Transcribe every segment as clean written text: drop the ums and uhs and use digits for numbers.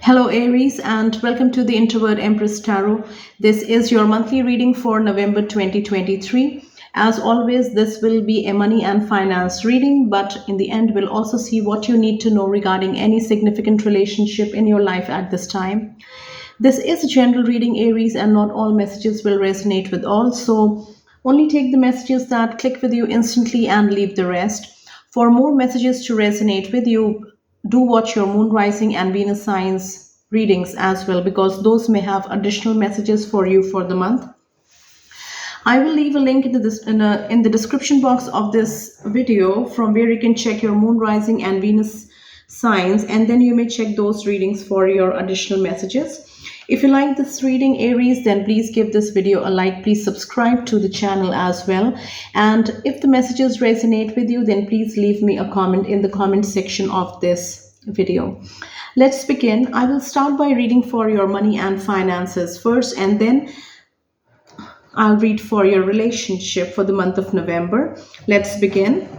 Hello, Aries, and welcome to the Introvert Empress Tarot. This is your monthly reading for November 2023. As always, this will be a money and finance reading, but in the end, we'll also see what you need to know regarding any significant relationship in your life at this time. This is a general reading, Aries, and not all messages will resonate with all. So only take the messages that click with you instantly and leave the rest. For more messages to resonate with you, do watch your moon rising and Venus signs readings as well, because those may have additional messages for you for the month. I will leave a link in the description box of this video from where you can check your moon rising and Venus signs, and then you may check those readings for your additional messages. If you like this reading, Aries, then please give this video a like. Please subscribe to the channel as well. And if the messages resonate with you, then please leave me a comment in the comment section of this video. Let's begin. I will start by reading for your money and finances first, and then I'll read for your relationship for the month of November. Let's begin.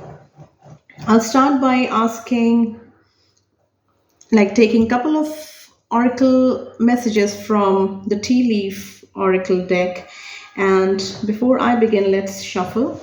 I'll start by taking a couple of oracle messages from the tea leaf oracle deck. And before I begin, let's shuffle.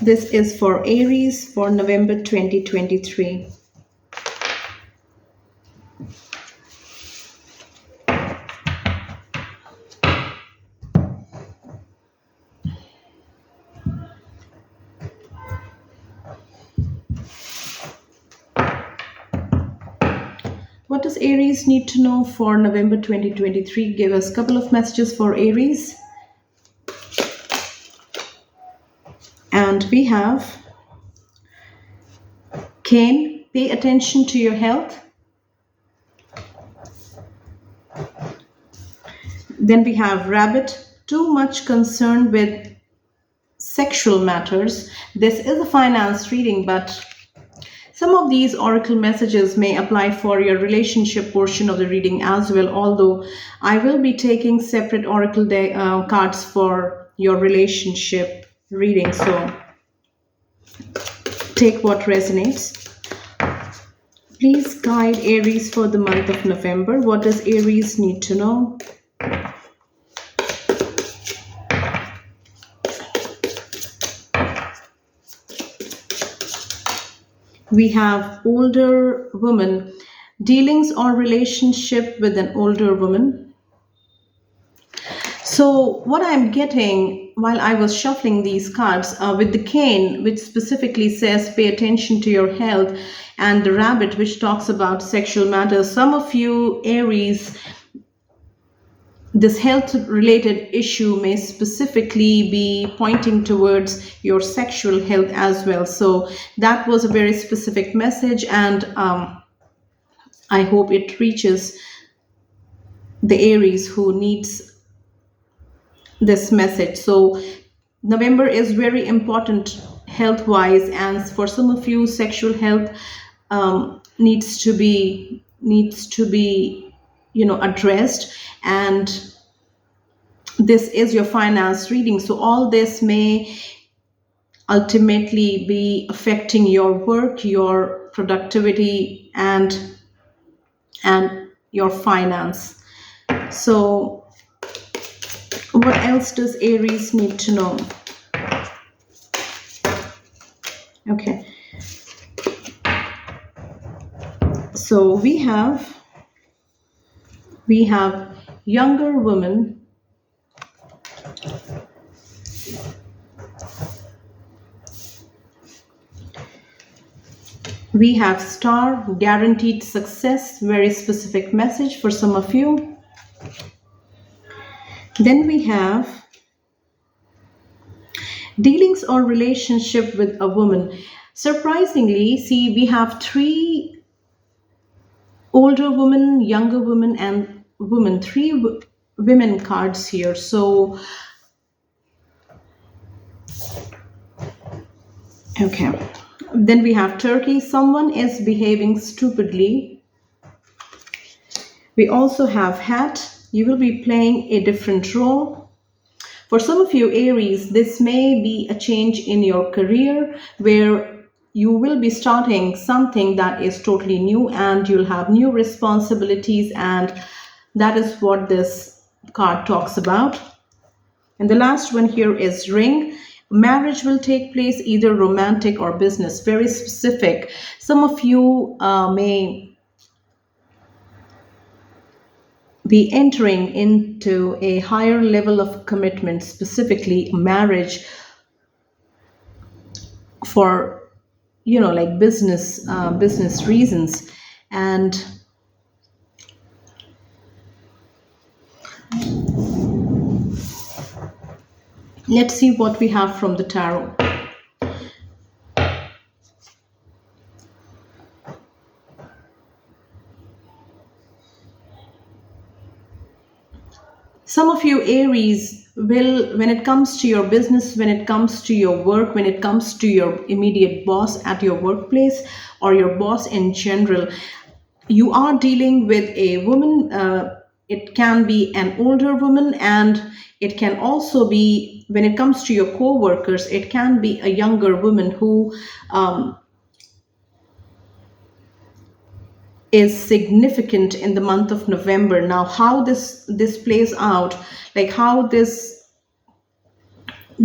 This is for Aries for November 2023. What does Aries need to know for November 2023? Give us a couple of messages for Aries. And we have Cane, pay attention to your health. Then we have Rabbit, too much concerned with sexual matters. This is a finance reading, but some of these oracle messages may apply for your relationship portion of the reading as well, although I will be taking separate oracle cards for your relationship reading. So take what resonates. Please guide Aries for the month of November. What does Aries need to know? We have older woman, dealings or relationship with an older woman. So what I'm getting while I was shuffling these cards with the cane, which specifically says pay attention to your health, and the rabbit, which talks about sexual matters, some of you Aries, this health related issue may specifically be pointing towards your sexual health as well. So that was a very specific message, and I hope it reaches the Aries who needs this message. So November is very important health wise, and for some of you sexual health needs to be addressed, and this is your finance reading. So all this may ultimately be affecting your work, your productivity, and your finance. So what else does Aries need to know? Okay. So we have younger woman, we have star, guaranteed success, very specific message for some of you. Then we have dealings or relationship with a woman. Surprisingly, see, we have three older women, younger women, and women, three women cards here. So Okay. Then we have Turkey. Someone is behaving stupidly. We also have Hat. You will be playing a different role. For some of you, Aries, this may be a change in your career where you will be starting something that is totally new and you'll have new responsibilities, and that is what this card talks about. And the last one here is Ring. Marriage will take place, either romantic or business, very specific. Some of you may be entering into a higher level of commitment, specifically marriage, for like business reasons. And let's see what we have from the tarot. Some of you, Aries, will, when it comes to your business, when it comes to your work, when it comes to your immediate boss at your workplace or your boss in general, you are dealing with a woman. It can be an older woman, and it can also be, when it comes to your co-workers, it can be a younger woman who is significant in the month of November. Now, how this plays out, like how this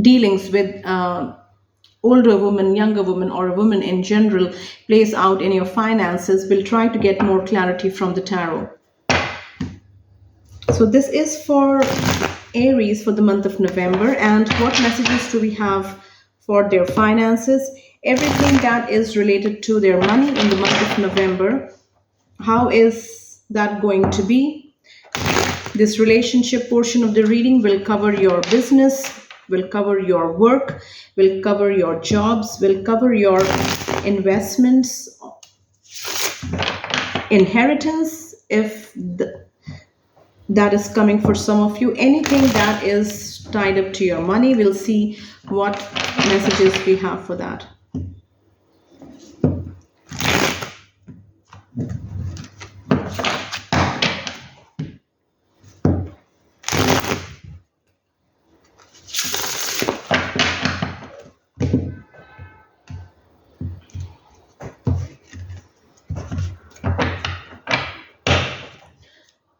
dealings with older woman, younger woman, or a woman in general plays out in your finances, we'll try to get more clarity from the tarot. So this is for Aries for the month of November. And what messages do we have for their finances? Everything that is related to their money in the month of November. How is that going to be? This relationship portion of the reading will cover your business, will cover your work, will cover your jobs, will cover your investments, inheritance, if that is coming for some of you. Anything that is tied up to your money, we'll see what messages we have for that.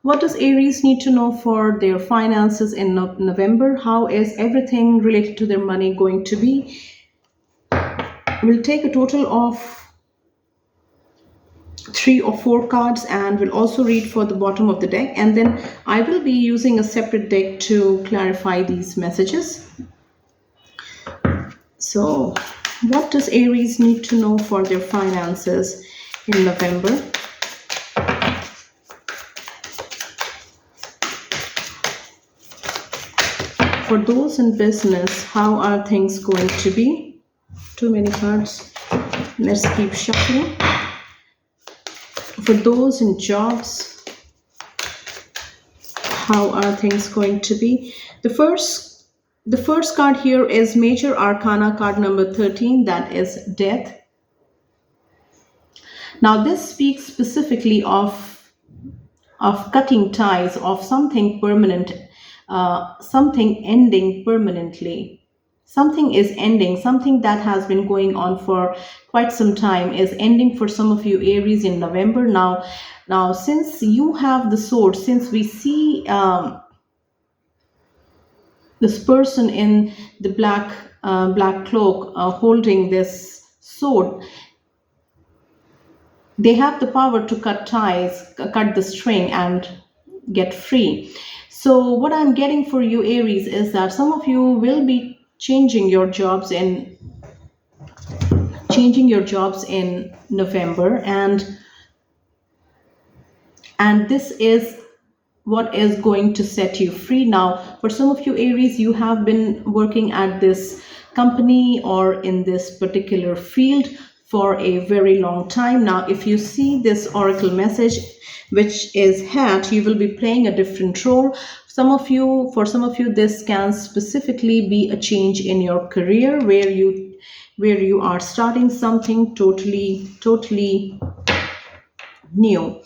What does Aries need to know for their finances in November? How is everything related to their money going to be? We'll take a total of 3 or 4 cards, and we'll also read for the bottom of the deck, and then I will be using a separate deck to clarify these messages. So, what does Aries need to know for their finances in November? For those in business, how are things going to be? Too many cards. Let's keep shuffling. For those in jobs, how are things going to be? The first card here is Major Arcana card number 13, that is Death. Now this speaks specifically of cutting ties, of something permanent, something ending permanently. Something is ending, something that has been going on for quite some time is ending for some of you, Aries, in November. Now since you have the sword, since we see this person in the black cloak holding this sword, they have the power to cut ties, cut the string, and get free. So what I'm getting for you, Aries, is that some of you will be changing your jobs in November, and this is what is going to set you free. Now, for some of you, Aries, you have been working at this company or in this particular field for a very long time. Now, if you see this oracle message, which is hat, you will be playing a different role. For some of you, this can specifically be a change in your career where you are starting something totally new.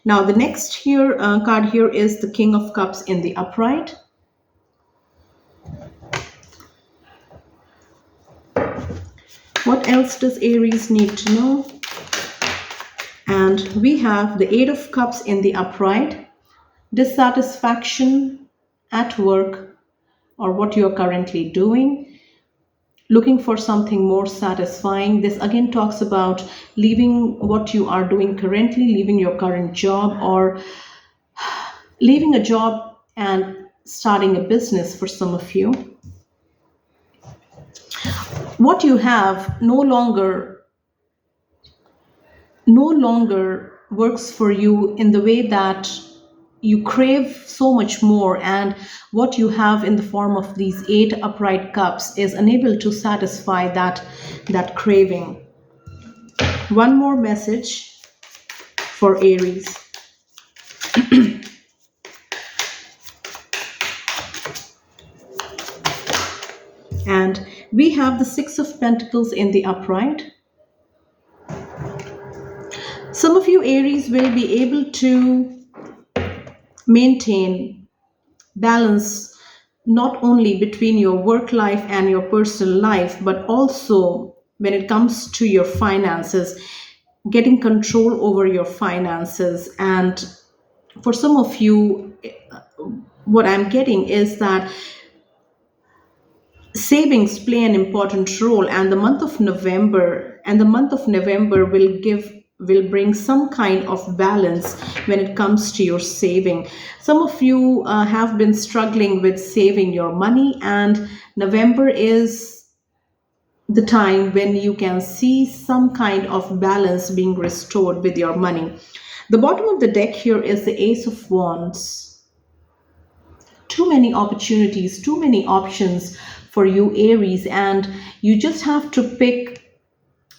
Now, the next card here is the King of Cups in the upright. What else does Aries need to know? And we have the Eight of Cups in the upright. Dissatisfaction at work or what you're currently doing. Looking for something more satisfying. This again talks about leaving what you are doing currently, leaving your current job, or leaving a job and starting a business for some of you. What you have no longer works for you in the way that you crave so much more, and what you have in the form of these eight upright cups is unable to satisfy that craving. One more message for Aries. And we have the Six of Pentacles in the upright. Some of you Aries will be able to maintain balance not only between your work life and your personal life, but also when it comes to your finances, getting control over your finances. And for some of you, what I'm getting is that savings play an important role, and the month of November will bring some kind of balance when it comes to your saving. Some of you have been struggling with saving your money, and November is the time when you can see some kind of balance being restored with your money. The bottom of the deck here is the Ace of Wands. Too many opportunities, too many options for you Aries, and you just have to pick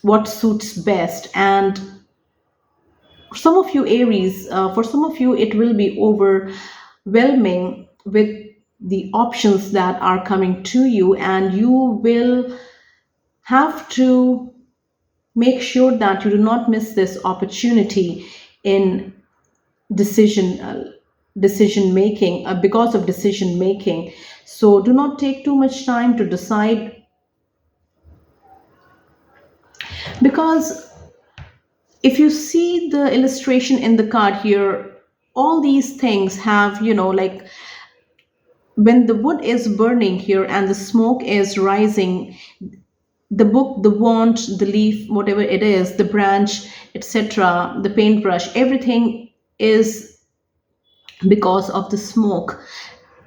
what suits best. And some of you Aries, for some of you it will be overwhelming with the options that are coming to you, and you will have to make sure that you do not miss this opportunity in decision making, because of decision making. So do not take too much time to decide, because if you see the illustration in the card here, all these things have, like when the wood is burning here and the smoke is rising, the book, the wand, the leaf, whatever it is, the branch, etc., the paintbrush, everything is because of the smoke,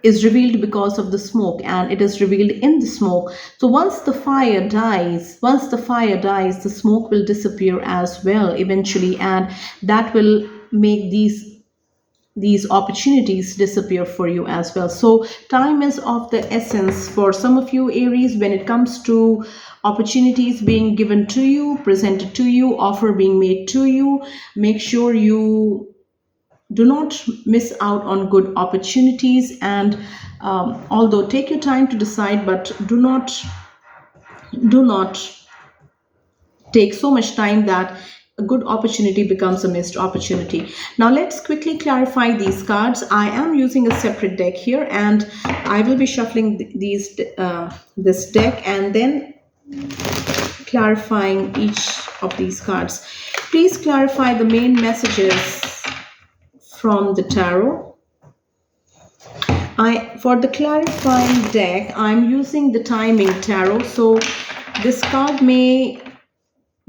is revealed because of the smoke, and it is revealed in the smoke. So once the fire dies, the smoke will disappear as well eventually, and that will make these opportunities disappear for you as well. So time is of the essence for some of you Aries when it comes to opportunities being given to you, presented to you, offer being made to you. Make sure you do not miss out on good opportunities, and although take your time to decide, but do not take so much time that a good opportunity becomes a missed opportunity. Now let's quickly clarify these cards. I am using a separate deck here, and I will be shuffling this deck and then clarifying each of these cards. Please clarify the main messages from the tarot. For the clarifying deck, I'm using the timing tarot. So this card may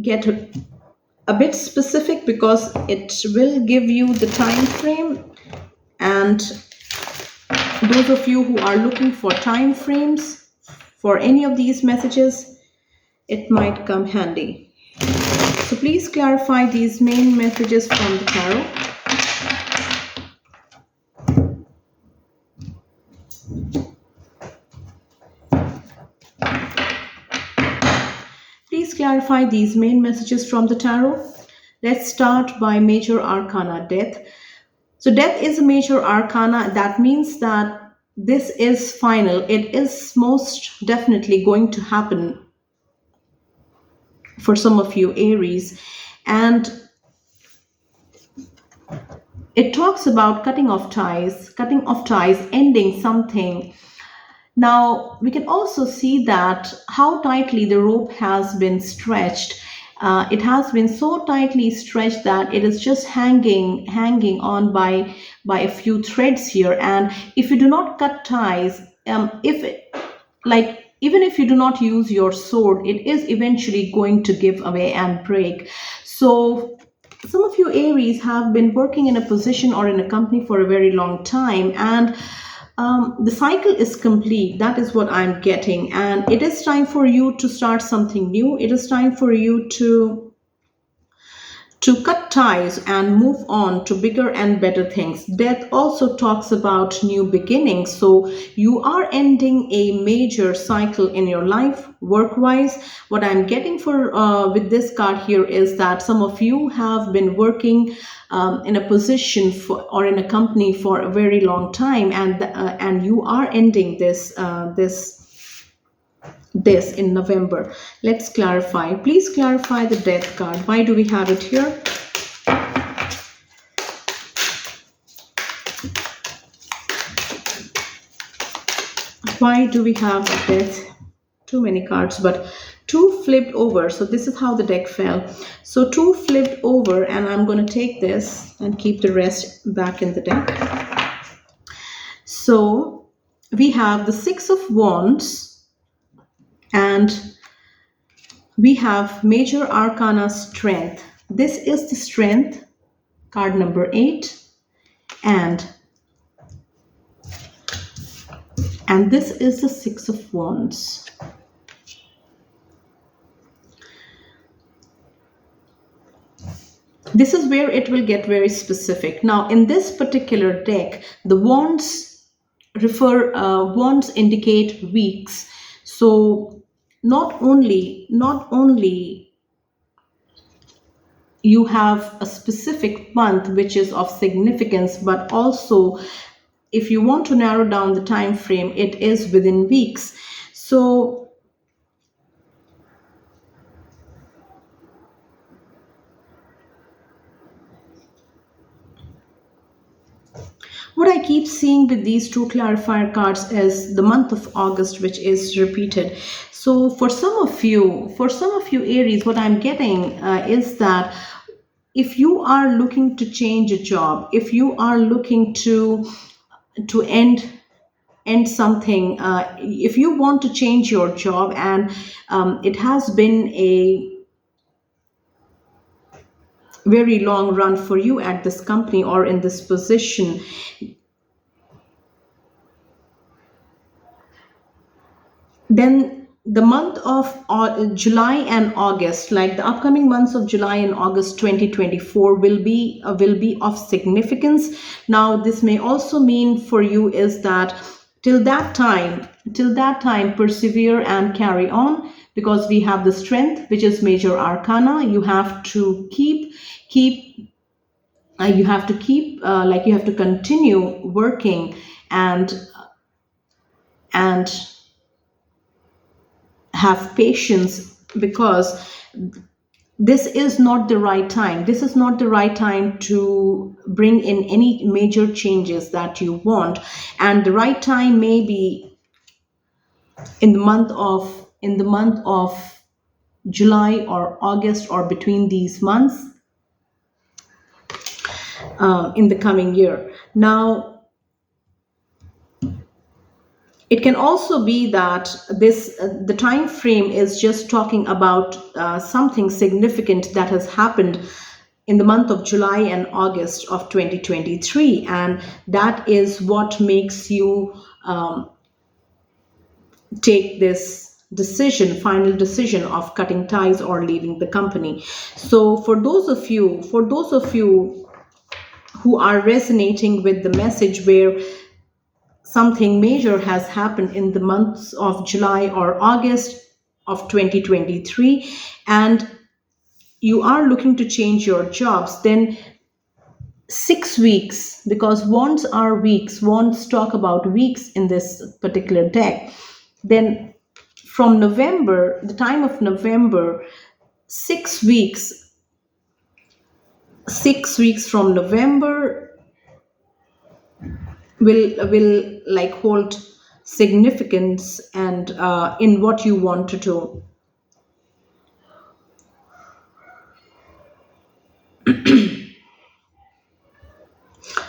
get a bit specific because it will give you the time frame, and those of you who are looking for time frames for any of these messages, it might come handy. So please clarify these main messages from the tarot. Please clarify these main messages from the tarot. Let's start by major arcana, death. So death is a major arcana. That means that this is final. It is most definitely going to happen for some of you, Aries. And it talks about cutting off ties, ending something. Now, we can also see that how tightly the rope has been stretched. It has been so tightly stretched that it is just hanging on by a few threads here. And if you do not cut ties, if like even if you do not use your sword, it is eventually going to give away and break. So some of you, Aries, have been working in a position or in a company for a very long time, and the cycle is complete. That is what I'm getting. And it is time for you to start something new. It is time for you to cut ties and move on to bigger and better things. Death also talks about new beginnings. So you are ending a major cycle in your life, work wise. What I'm getting for with this card here is that some of you have been working in a position for, or in a company for a very long time, and you are ending this in November. Let's clarify. Please clarify the death card. Why do we have it here? Why do we have death? Too many cards, but two flipped over. So this is how the deck fell. So two flipped over, and I'm going to take this and keep the rest back in the deck. So we have the Six of Wands, and we have major arcana strength. This is the strength, card number 8, and this is the Six of Wands. This is where it will get very specific. Now, in this particular deck, the wands wands indicate weeks. So not only you have a specific month which is of significance, but also if you want to narrow down the time frame, it is within weeks. So what I keep seeing with these two clarifier cards is the month of August, which is repeated. So for some of you, Aries, what I'm getting is that if you are looking to change a job, if you are looking to end something, if you want to change your job, and it has been a very long run for you at this company or in this position, then the month of July and August, like the upcoming months of July and August 2024, will be of significance. Now, this may also mean for you is that till that time, persevere and carry on, because we have the strength, which is major arcana. You have to keep you have to continue working and have patience, because this is not the right time. This is not the right time to bring in any major changes that you want. And the right time may be in the month of July or August, or between these months in the coming year. Now, it can also be that the time frame is just talking about something significant that has happened in the month of July and August of 2023, and that is what makes you take this final decision of cutting ties or leaving the company. So for those of you who are resonating with the message where something major has happened in the months of July or August, of 2023, and you are looking to change your jobs, then 6 weeks, because wands are weeks, wands talk about weeks in this particular deck, then from November, the time of November, 6 weeks, 6 weeks from November will like hold significance and in what you want to do.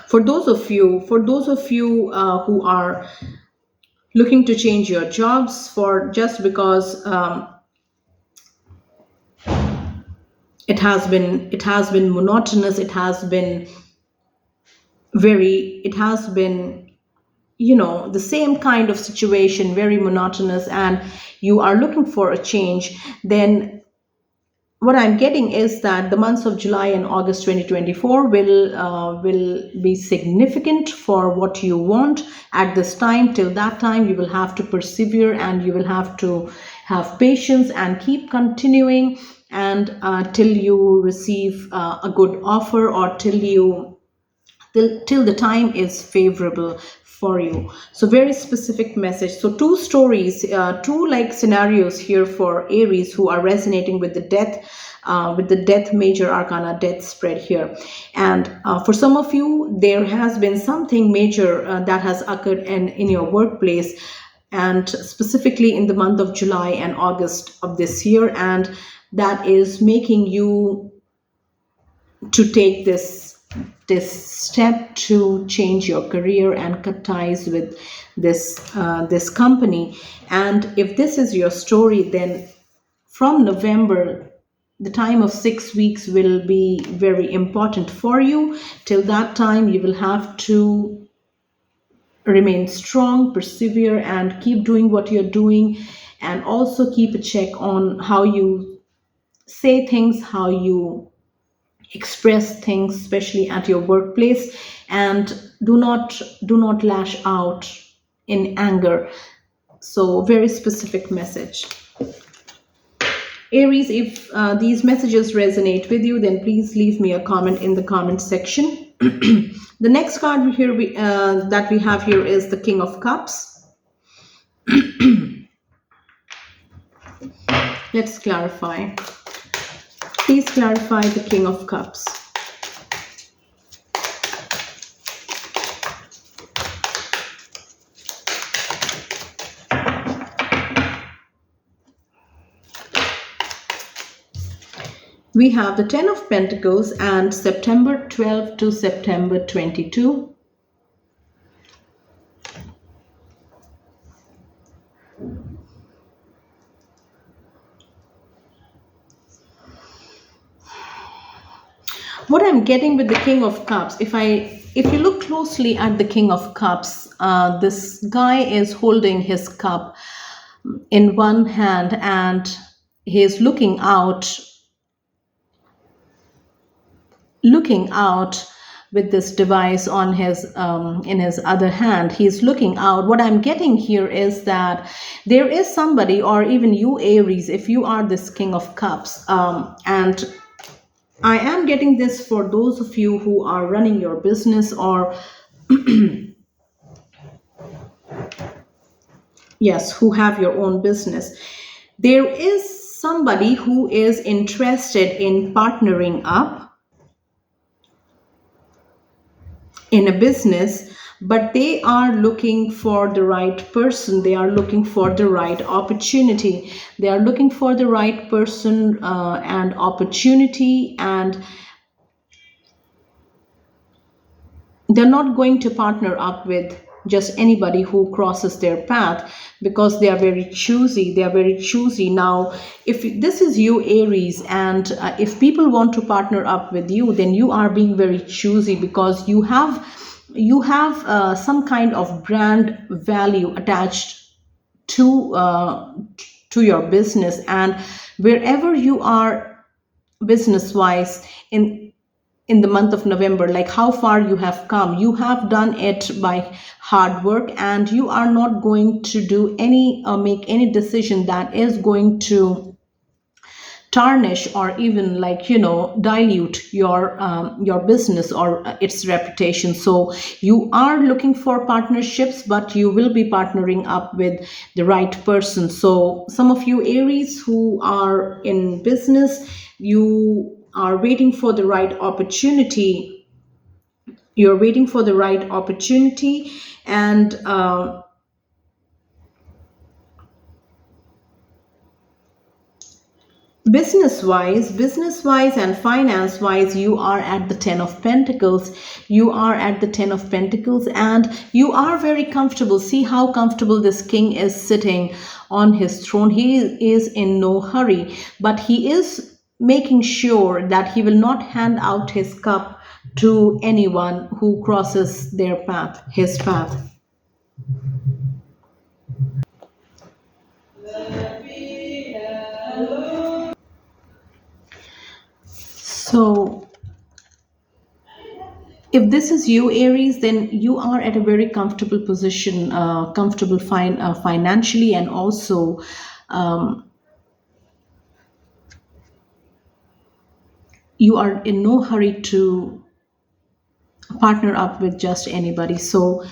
For those of you who are looking to change your jobs, for just because it has been monotonous, it has been, the same kind of situation, very monotonous, and you are looking for a change, then what I'm getting is that the months of July and August 2024 will be significant for what you want at this time. Till that time, you will have to persevere, and you will have to have patience and keep continuing, and till you receive a good offer, or till the time is favorable for you. So very specific message. So two stories, two like scenarios here for Aries who are resonating with the death major arcana death spread here. And for some of you, there has been something major that has occurred in your workplace, and specifically in the month of July and August of this year, and that is making you to take this step to change your career and cut ties with this company. And if this is your story, then from November, the time of 6 weeks will be very important for you. Till that time, you will have to remain strong, persevere, and keep doing what you're doing, and also keep a check on how you say things, how you express things, especially at your workplace, and do not lash out in anger. So very specific message. Aries, if these messages resonate with you, then please leave me a comment in the comment section. The next card here that we have here is the King of Cups. Let's clarify. Please clarify the King of Cups. We have the Ten of Pentacles and September 12 to September 22. What I'm getting with the King of Cups, if you look closely at the King of Cups, this guy is holding his cup in one hand, and he is looking out with this device on his in his other hand. He's looking out. What I'm getting here is that there is somebody, or even you Aries, if you are this King of Cups, and I am getting this for those of you who are running your business, or yes, who have your own business. There is somebody who is interested in partnering up in a business, but they are looking for the right person. They are looking for the right opportunity. They are looking for the right person and opportunity, and they're not going to partner up with just anybody who crosses their path, because they are very choosy. Now, if this is you Aries, and if people want to partner up with you, then you are being very choosy, because you have some kind of brand value attached to your business, and wherever you are business wise, in the month of November, like how far you have come. You have done it by hard work, and you are not going to do any make any decision that is going to tarnish or even, like, dilute your business or its reputation. So you are looking for partnerships, but you will be partnering up with the right person. So some of you Aries who are in business, you are waiting for the right opportunity. You're waiting for the right opportunity, and business wise and finance wise, you are at the 10 of pentacles. You are at the 10 of pentacles, and you are very comfortable. See how comfortable this king is sitting on his throne. He is in no hurry, but he is making sure that he will not hand out his cup to anyone who crosses his path. So if this is you Aries, then you are at a very comfortable position, comfortable financially, and also you are in no hurry to partner up with just anybody. So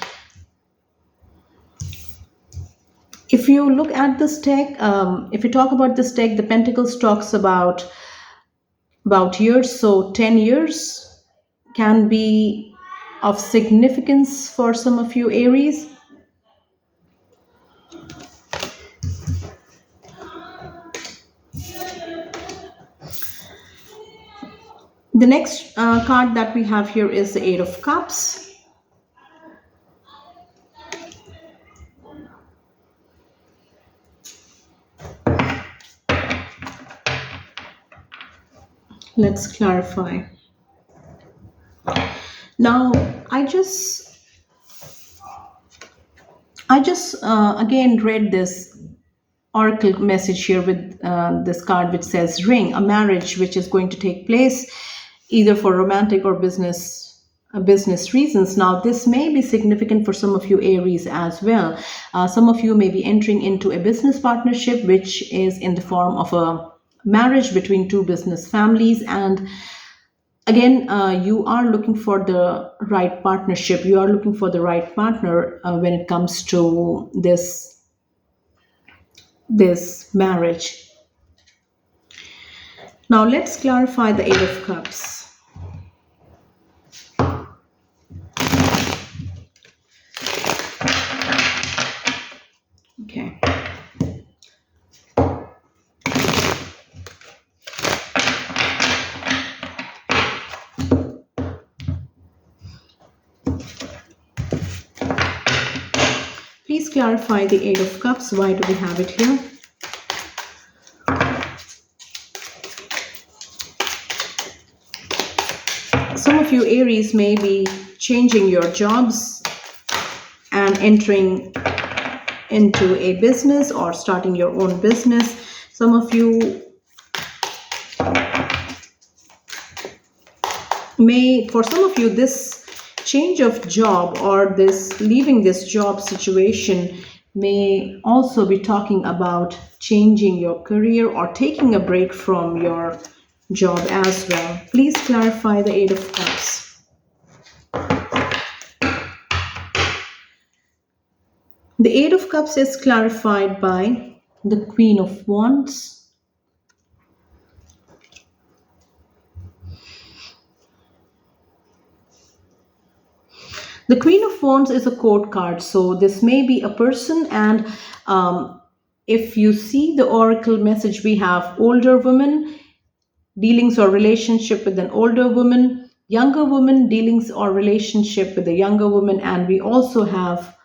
if you look at this deck, if you talk about this deck, the pentacles talks about years. So 10 years can be of significance for some of you Aries. The next card that we have here is the Eight of Cups. Let's clarify. Now, I just again read this oracle message here with this card which says ring, a marriage which is going to take place either for romantic or business reasons. Now this may be significant for some of you Aries as well. Some of you may be entering into a business partnership which is in the form of a marriage between two business families, and again, you are looking for the right partnership. You are looking for the right partner when it comes to this marriage. Now let's clarify the Eight of Cups. Okay. Please clarify the Eight of Cups. Why do we have it here? Some of you Aries may be changing your jobs and entering into a business or starting your own business. Some of you for some of you, this change of job or this leaving this job situation may also be talking about changing your career or taking a break from your job as well. Please clarify the Eight of Cups. The Eight of Cups is clarified by the Queen of Wands. The Queen of Wands is a court card, so this may be a person, and if you see the oracle message, we have older woman, dealings or relationship with an older woman, younger woman, dealings or relationship with a younger woman, and we also have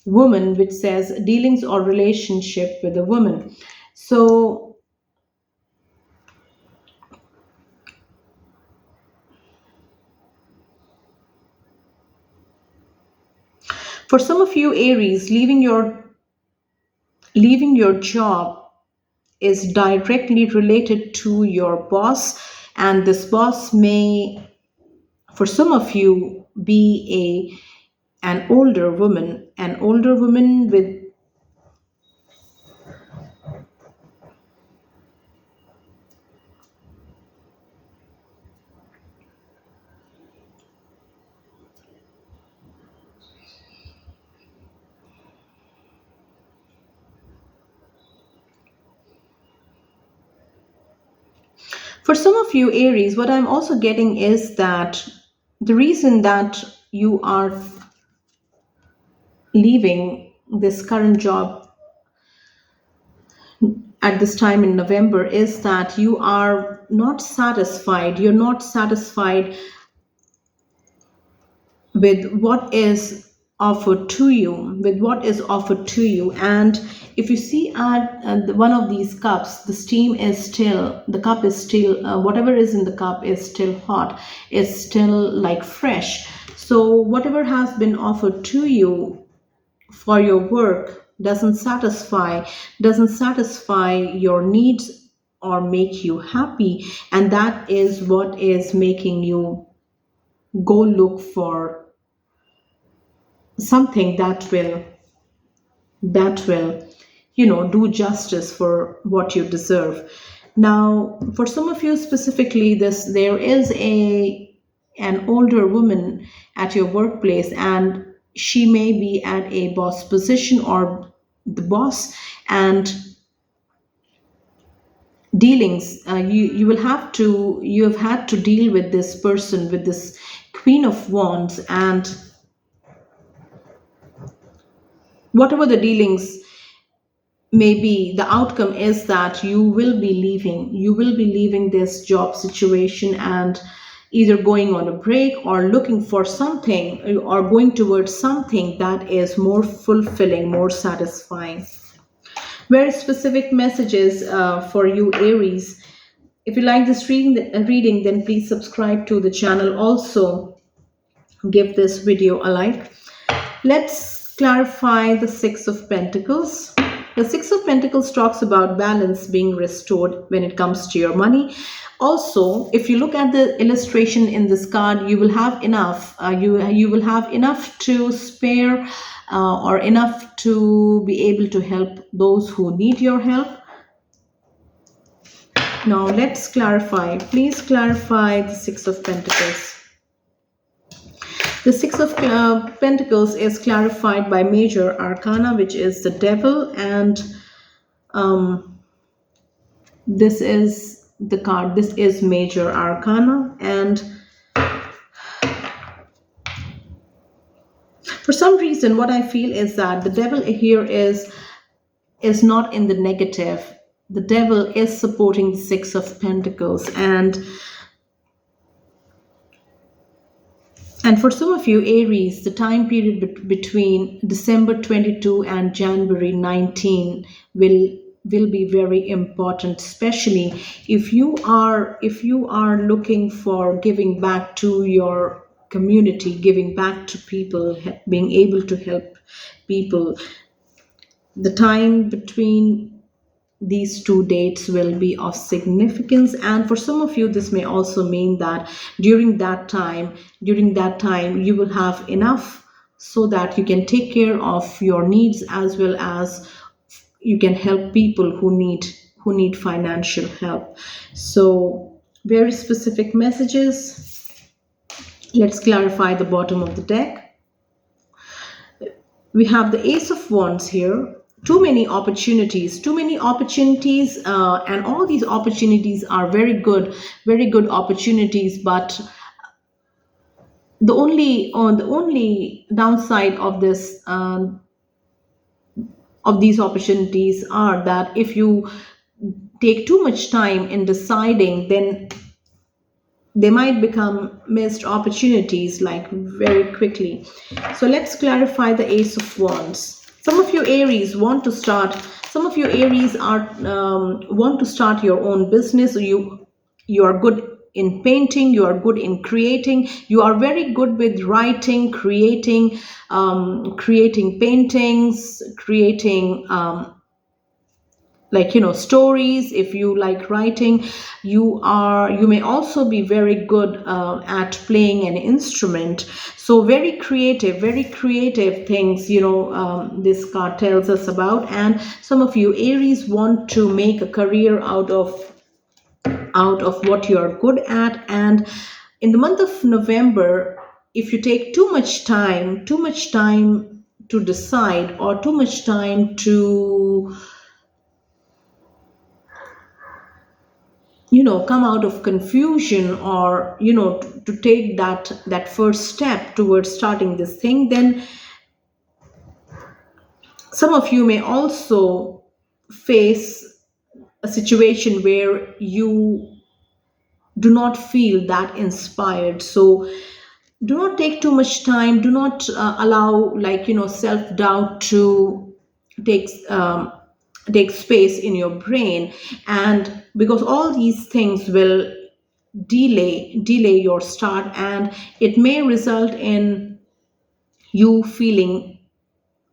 woman, which says dealings or relationship with a woman. So for some of you Aries, leaving your job is directly related to your boss, and this boss may For some of you, be an older woman with For some of you, Aries, what I'm also getting is that the reason that you are leaving this current job at this time in November is that you are not satisfied. You're not satisfied with what is offered to you, and if you see at one of these cups, the cup is still, whatever is in the cup is still hot, is still like fresh. So whatever has been offered to you for your work doesn't satisfy your needs or make you happy, and that is what is making you go look for something that will do justice for what you deserve. Now, for some of you specifically, this there is a an older woman at your workplace, and she may be at a boss position or the boss, and dealings, you have had to deal with this person, with this Queen of Wands, and whatever the dealings, maybe the outcome is that you will be leaving this job situation, and either going on a break or looking for something, or going towards something that is more fulfilling, more satisfying. Very specific messages for you, Aries. If you like this reading, then please subscribe to the channel. Also, give this video a like. Let's clarify the Six of Pentacles. The Six of Pentacles talks about balance being restored when it comes to your money. Also, if you look at the illustration in this card, you will have enough. You will have enough to spare, or enough to be able to help those who need your help. Now, let's clarify. Please clarify the Six of Pentacles. The Six of Pentacles is clarified by major arcana, which is the Devil, and um, this is the card. This is major arcana, and for some reason, what I feel is that the Devil here is not in the negative. The Devil is supporting the Six of Pentacles, and for some of you, Aries, the time period between December 22 and January 19 will be very important, especially if you are looking for giving back to your community, giving back to people, being able to help people. The time between these two dates will be of significance, and for some of you, this may also mean that during that time you will have enough so that you can take care of your needs, as well as you can help people who need financial help. So, very specific messages. Let's clarify the bottom of the deck. We have the Ace of Wands here. Too many opportunities, and all these opportunities are very good opportunities, but the only downside of this of these opportunities are that if you take too much time in deciding, then they might become missed opportunities like very quickly. So let's clarify the Ace of Wands. Some of you Aries are want to start your own business. You are good in painting, you are good in creating, you are very good with writing, creating paintings, creating like stories. If you like writing, you may also be very good at playing an instrument. So very creative things, this card tells us about. And some of you Aries want to make a career out of what you're good at. And in the month of November, if you take too much time to decide, or too much time to come out of confusion, or to take that first step towards starting this thing, then some of you may also face a situation where you do not feel that inspired. So do not take too much time. Do not allow, like self doubt to take take space in your brain. And because all these things will delay your start, and it may result in you feeling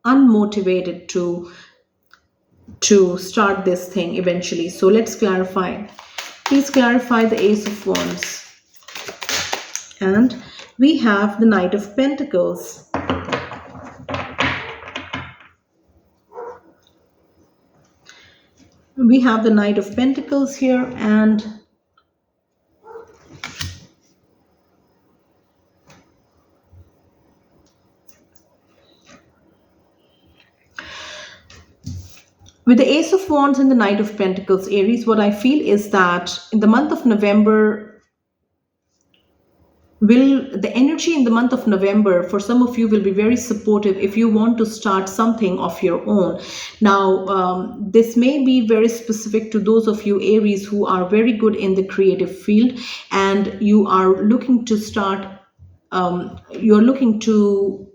unmotivated to start this thing eventually. So let's clarify. Please clarify the Ace of Wands. And we have the Knight of Pentacles. We have the Knight of Pentacles here, and with the Ace of Wands and the Knight of Pentacles, Aries, what I feel is that in the month of November, the energy in the month of November for some of you will be very supportive if you want to start something of your own. Now, this may be very specific to those of you Aries who are very good in the creative field, and you are looking to start, you're looking to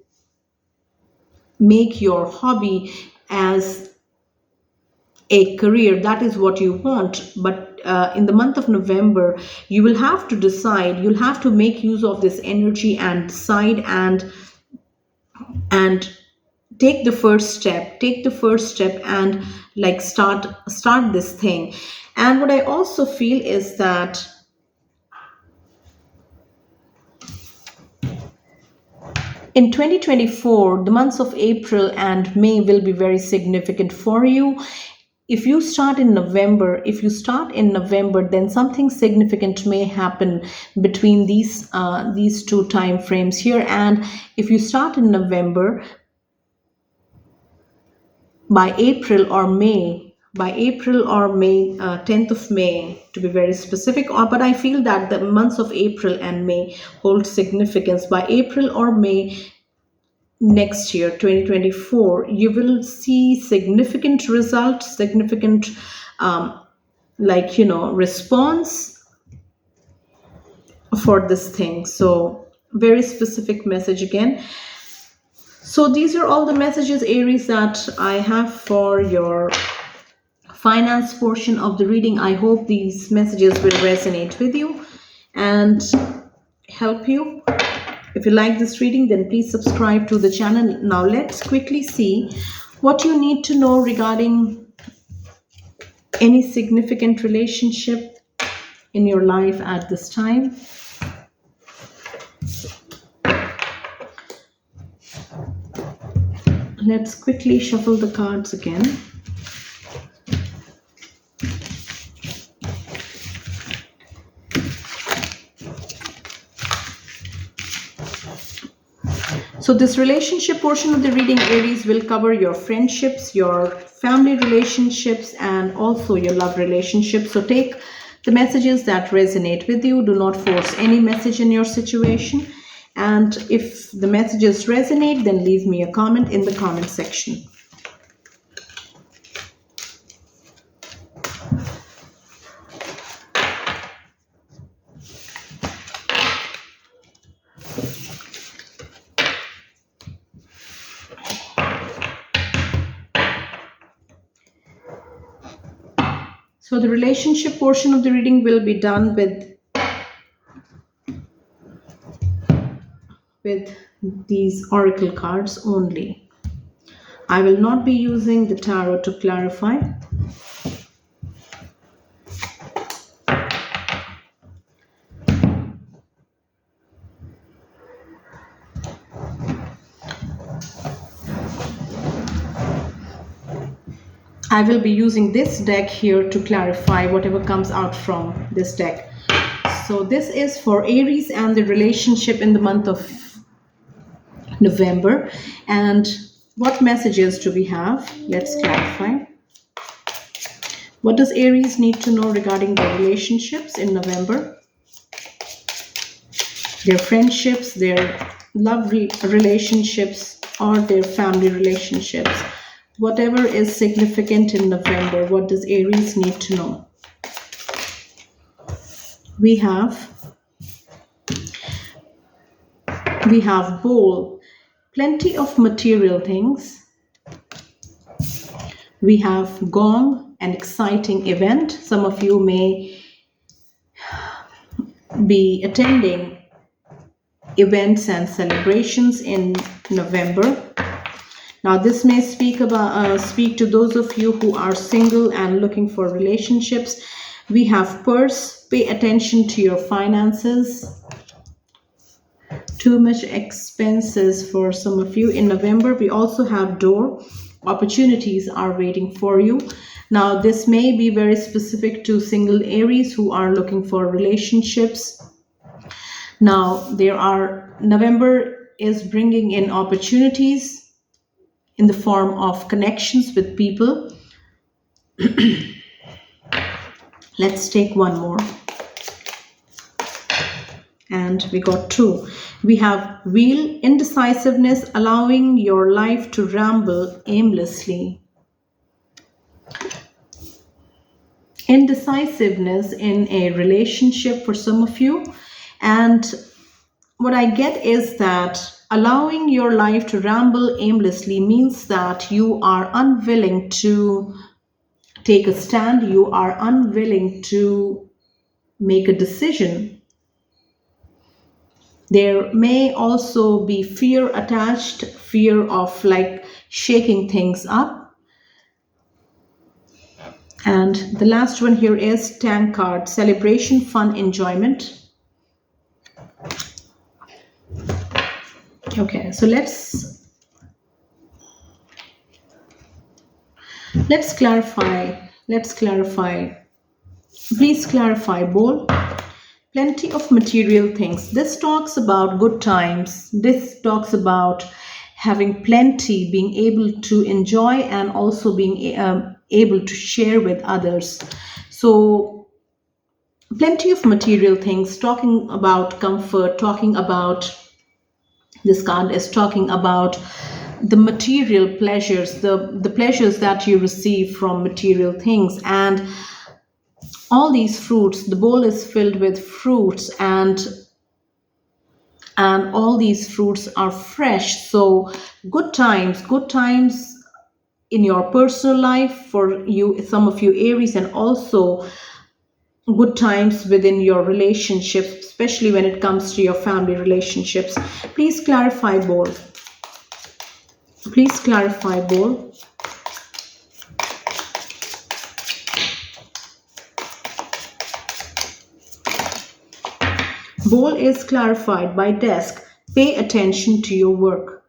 make your hobby as a career. That is what you want. But in the month of November, you will have to decide. You'll have to make use of this energy and decide, and take the first step. Take the first step and like start this thing. And what I also feel is that in 2024, the months of April and May will be very significant for you. If you start in November, then something significant may happen between these two time frames here. And if you start in November, by April or May, 10th of May to be very specific, but I feel that the months of April and May hold significance. By April or May next year, 2024, you will see significant results, significant response for this thing. So very specific message again. So these are all the messages, Aries, that I have for your finance portion of the reading. I hope these messages will resonate with you and help you. If you like this reading, then please subscribe to the channel. Now let's quickly see what you need to know regarding any significant relationship in your life at this time. Let's quickly shuffle the cards again. So this relationship portion of the reading, Aries, will cover your friendships, your family relationships, and also your love relationships. So take the messages that resonate with you. Do not force any message in your situation. And if the messages resonate, then leave me a comment in the comment section. So the relationship portion of the reading will be done with these oracle cards only. I will not be using the tarot to clarify. I will be using this deck here to clarify whatever comes out from this deck. So this is for Aries and the relationship in the month of November. And what messages do we have? Let's clarify. What does Aries need to know regarding their relationships in November? Their friendships, their relationships, or their family relationships. Whatever is significant in November, what does Aries need to know? We have bowl, plenty of material things. We have gong, an exciting event. Some of you may be attending events and celebrations in November. Now, this may speak to those of you who are single and looking for relationships. We have purse. Pay attention to your finances. Too much expenses for some of you in November. We also have door. Opportunities are waiting for you. Now, this may be very specific to single Aries who are looking for relationships. Now, November is bringing in opportunities in the form of connections with people. Let's take one more. And we got two. We have wheel, indecisiveness, allowing your life to ramble aimlessly. Indecisiveness in a relationship for some of you. And what I get is that allowing your life to ramble aimlessly means that you are unwilling to take a stand, you are unwilling to make a decision. There may also be fear attached, fear of like shaking things up. And the last one here is tank card, celebration, fun, enjoyment. Okay, so let's clarify. Please clarify, bowl. Plenty of material things. This talks about good times. This talks about having plenty, being able to enjoy, and also being able to share with others. So, plenty of material things, talking about comfort, talking about this card is talking about the material pleasures, the pleasures that you receive from material things. And all these fruits, the bowl is filled with fruits, and all these fruits are fresh. So good times in your personal life for you, some of you Aries, and also good times within your relationship, especially when it comes to your family relationships. Please clarify, bowl. Please clarify, bowl. Bowl is clarified by desk. Pay attention to your work.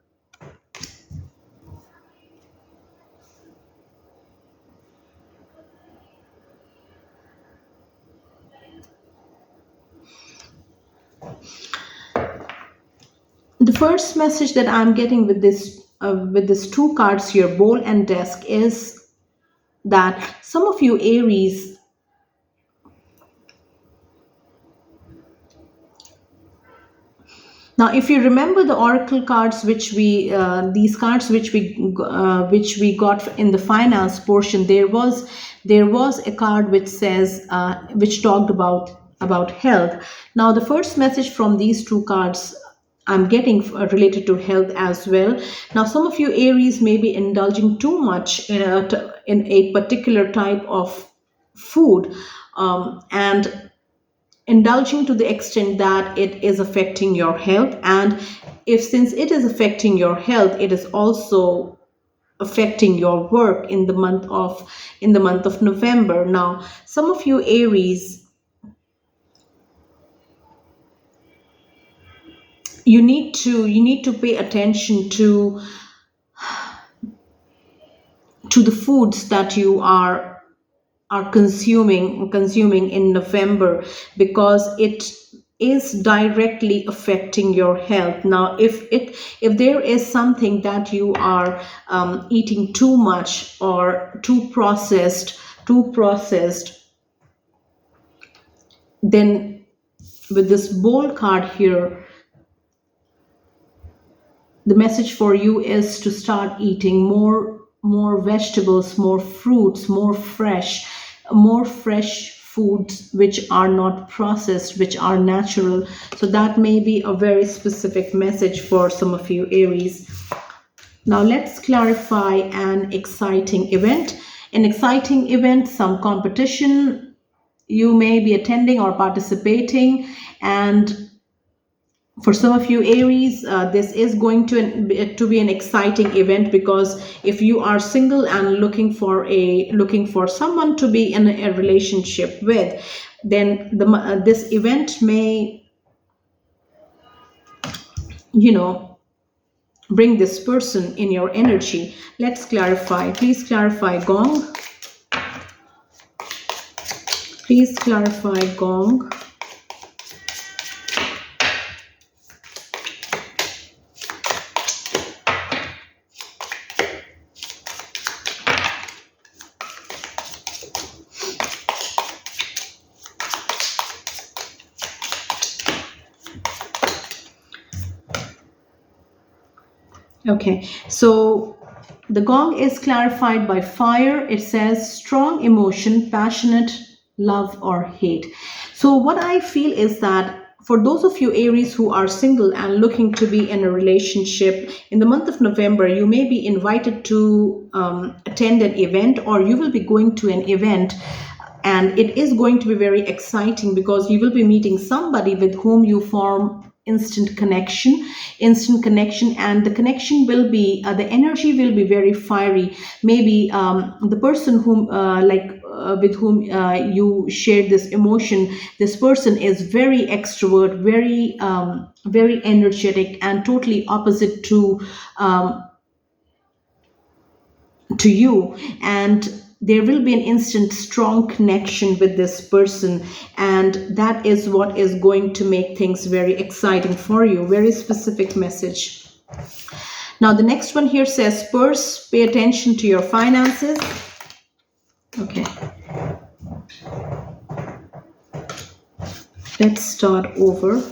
The first message that I'm getting with this two cards here, bowl and desk, is that some of you Aries, now if you remember the oracle cards these cards which we got in the finance portion, there was a card which says which talked about health. Now the first message from these two cards I'm getting related to health as well. Now some of you Aries may be indulging too much in a particular type of food, and indulging to the extent that it is affecting your health. And if since it is affecting your health, it is also affecting your work in the month of November. Now some of you Aries, you need to pay attention to to the foods that you are consuming in November, because it is directly affecting your health. Now if there is something that you are eating too much or too processed, then with this bold card here, the message for you is to start eating more vegetables, more fruits, more fresh foods which are not processed, which are natural. So that may be a very specific message for some of you, Aries. Now let's clarify an exciting event. An exciting event, some competition you may be attending or participating. And for some of you, Aries, this is going to be an exciting event, because if you are single and looking for someone to be in a relationship with, then this event may, you know, bring this person in your energy. Let's clarify. Please clarify, Gong. Please clarify, Gong. Okay, so the gong is clarified by fire. It says strong emotion, passionate love or hate. So what I feel is that for those of you, Aries, who are single and looking to be in a relationship in the month of November, you may be invited to attend an event, or you will be going to an event, and it is going to be very exciting because you will be meeting somebody with whom you form instant connection, and the connection will be the energy will be very fiery. Maybe the person with whom you share this emotion, this person is very extrovert, very energetic, and totally opposite to you, and there will be an instant strong connection with this person, and that is what is going to make things very exciting for you. Very specific message. Now the next one here says purse, pay attention to your finances. Okay, let's start over.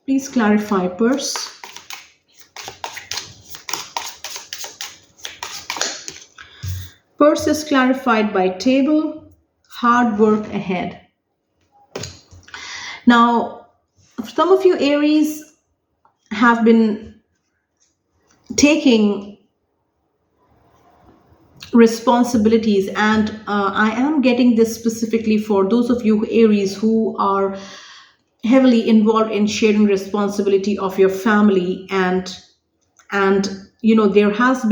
Please clarify, purse. Purse is clarified by table, hard work ahead. Now, some of you, Aries, have been taking responsibilities, and I am getting this specifically for those of you, Aries, who are heavily involved in sharing responsibility of your family, and there has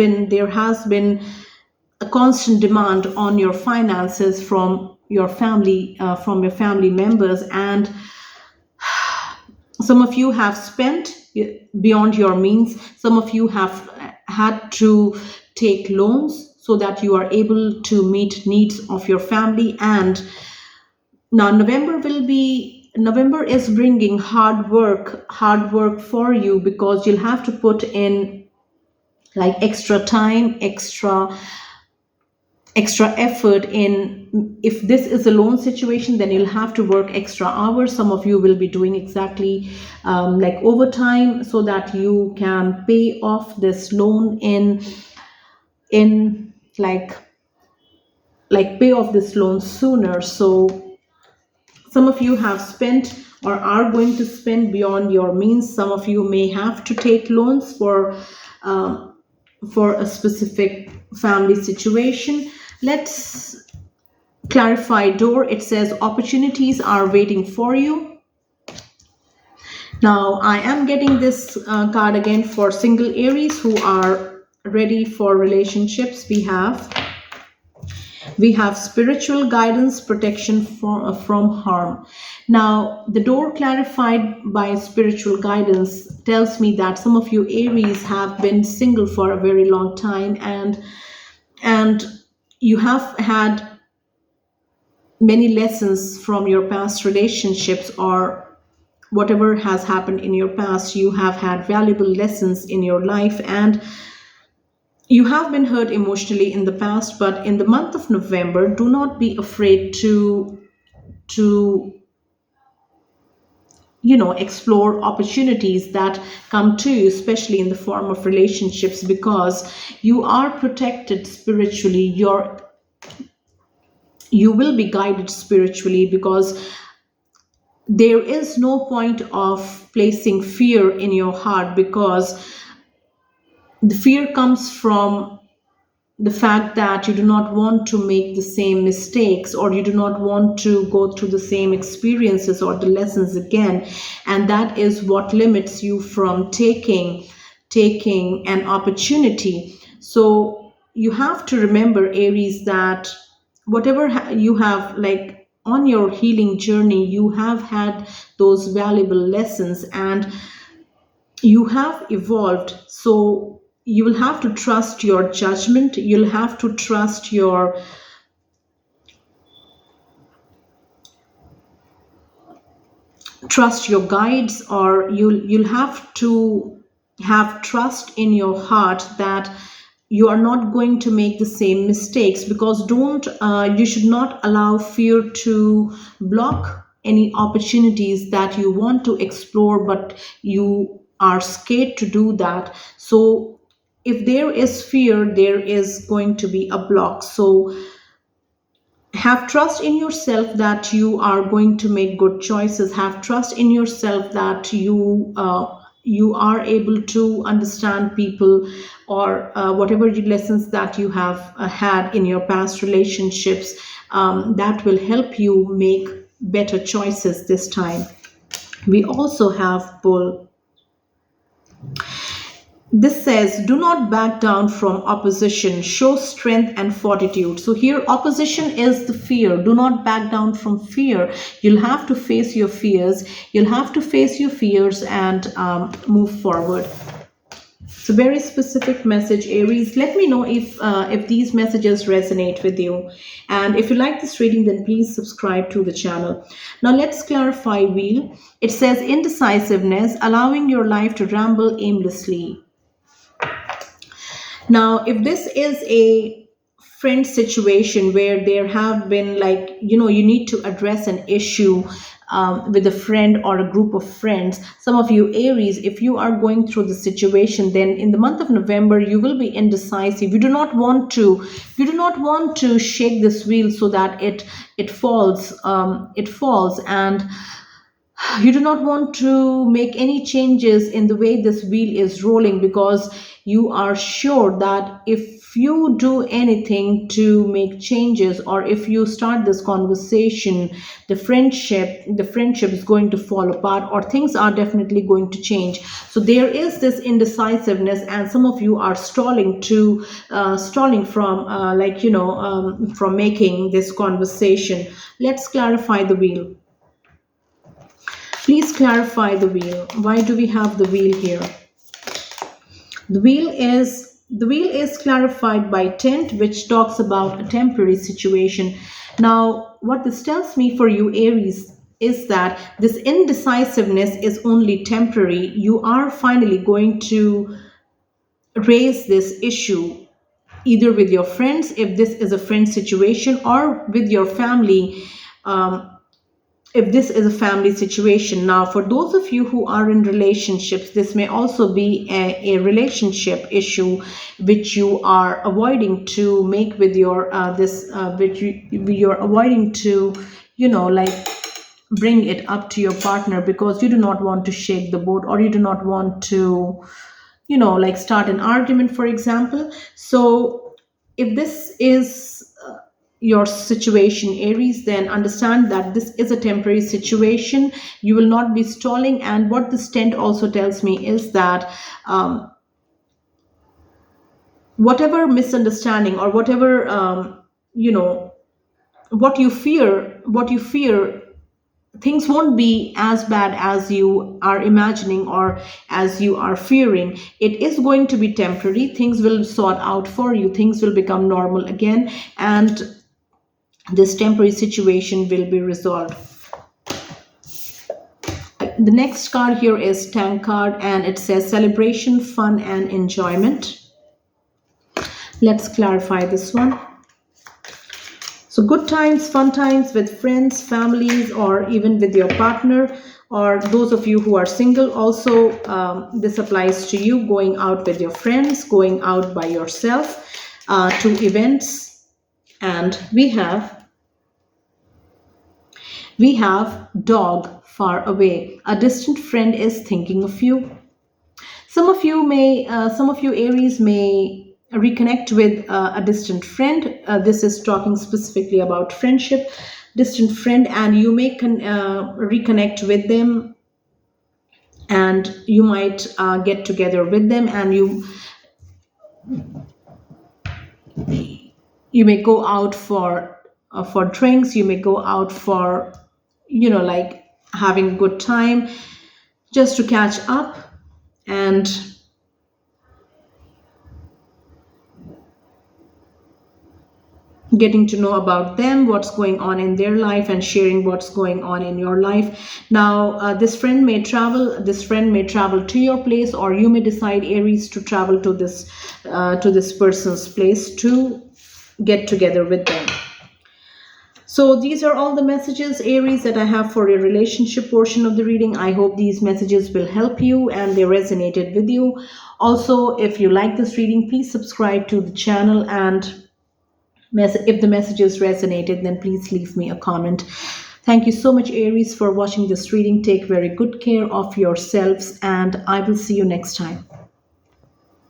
been a constant demand on your finances from your family members, and some of you have spent beyond your means. Some of you have had to take loans so that you are able to meet needs of your family. And now November is bringing hard work for you, because you'll have to put in like extra time, extra effort in. If this is a loan situation, then you'll have to work extra hours. Some of you will be doing exactly like overtime, so that you can pay off this loan in like pay off this loan sooner. So some of you have spent or are going to spend beyond your means. Some of you may have to take loans for a specific family situation. Let's clarify door. It says opportunities are waiting for you. Now I am getting this card again for single Aries who are ready for relationships. We have spiritual guidance, protection from harm. Now, the door clarified by spiritual guidance tells me that some of you Aries have been single for a very long time, and you have had many lessons from your past relationships, or whatever has happened in your past. You have had valuable lessons in your life, and you have been hurt emotionally in the past. But in the month of November, do not be afraid to explore opportunities that come to you, especially in the form of relationships, because you are protected spiritually. You will be guided spiritually, because there is no point of placing fear in your heart, because the fear comes from the fact that you do not want to make the same mistakes, or you do not want to go through the same experiences or the lessons again, and that is what limits you from taking an opportunity. So you have to remember, Aries, that whatever you have, like, on your healing journey, you have had those valuable lessons, and you have evolved. So you will have to trust your judgment, you'll have to trust your guides, or you'll have to have trust in your heart that you are not going to make the same mistakes. Because don't you should not allow fear to block any opportunities that you want to explore, but you are scared to do that. So if there is fear, there is going to be a block. So have trust in yourself that you are going to make good choices. Have trust in yourself that you are able to understand people, or whatever lessons that you have had in your past relationships, that will help you make better choices this time. We also have bull. This says, do not back down from opposition, show strength and fortitude. So, here, opposition is the fear. Do not back down from fear. You'll have to face your fears. You'll have to face your fears and move forward. It's a very specific message, Aries. Let me know if these messages resonate with you. And if you like this reading, then please subscribe to the channel. Now, let's clarify wheel. It says indecisiveness, allowing your life to ramble aimlessly. Now, if this is a friend situation where there have been, like, you need to address an issue with a friend or a group of friends. Some of you Aries, if you are going through the situation, then in the month of November you will be indecisive. You do not want to shake this wheel so that it falls, and you do not want to make any changes in the way this wheel is rolling, because you are sure that if you do anything to make changes, or if you start this conversation, the friendship is going to fall apart, or things are definitely going to change. So there is this indecisiveness, and some of you are stalling from from making this conversation. Let's clarify the wheel. Please clarify the wheel. Why do we have the wheel here? The wheel is clarified by tent, which talks about a temporary situation. Now, what this tells me for you, Aries, is that this indecisiveness is only temporary. You are finally going to raise this issue, either with your friends, if this is a friend situation, or with your family, um, if this is a family situation. Now, for those of you who are in relationships, this may also be a relationship issue which you are avoiding to make with your this which you're avoiding to, like, bring it up to your partner, because you do not want to shake the boat, or you do not want to, like, start an argument, for example. So if this is your situation, Aries, then understand that this is a temporary situation. You will not be stalling. And what this tent also tells me is that whatever misunderstanding, or whatever you know what you fear things won't be as bad as you are imagining or as you are fearing. It is going to be temporary. Things will sort out for you, things will become normal again, and this temporary situation will be resolved. The next card here is tank card, and it says celebration, fun and enjoyment. Let's clarify this one. So good times, fun times with friends, families, or even with your partner, or those of you who are single. Also, this applies to you going out with your friends, going out by yourself to events. And we have dog far away. A distant friend is thinking of you. Some of you Aries may reconnect with a distant friend. This is talking specifically about friendship, distant friend, and you may reconnect with them, and you might get together with them, and you may go out for drinks. You may go out for, like having a good time, just to catch up and getting to know about them, what's going on in their life, and sharing what's going on in your life. Now, this friend may travel to your place, or you may decide, Aries, to travel to this person's place to get together with them. So these are all the messages, Aries, that I have for your relationship portion of the reading. I hope these messages will help you and they resonated with you. Also, if you like this reading, please subscribe to the channel, and if the messages resonated, then please leave me a comment. Thank you so much, Aries, for watching this reading. Take very good care of yourselves, and I will see you next time.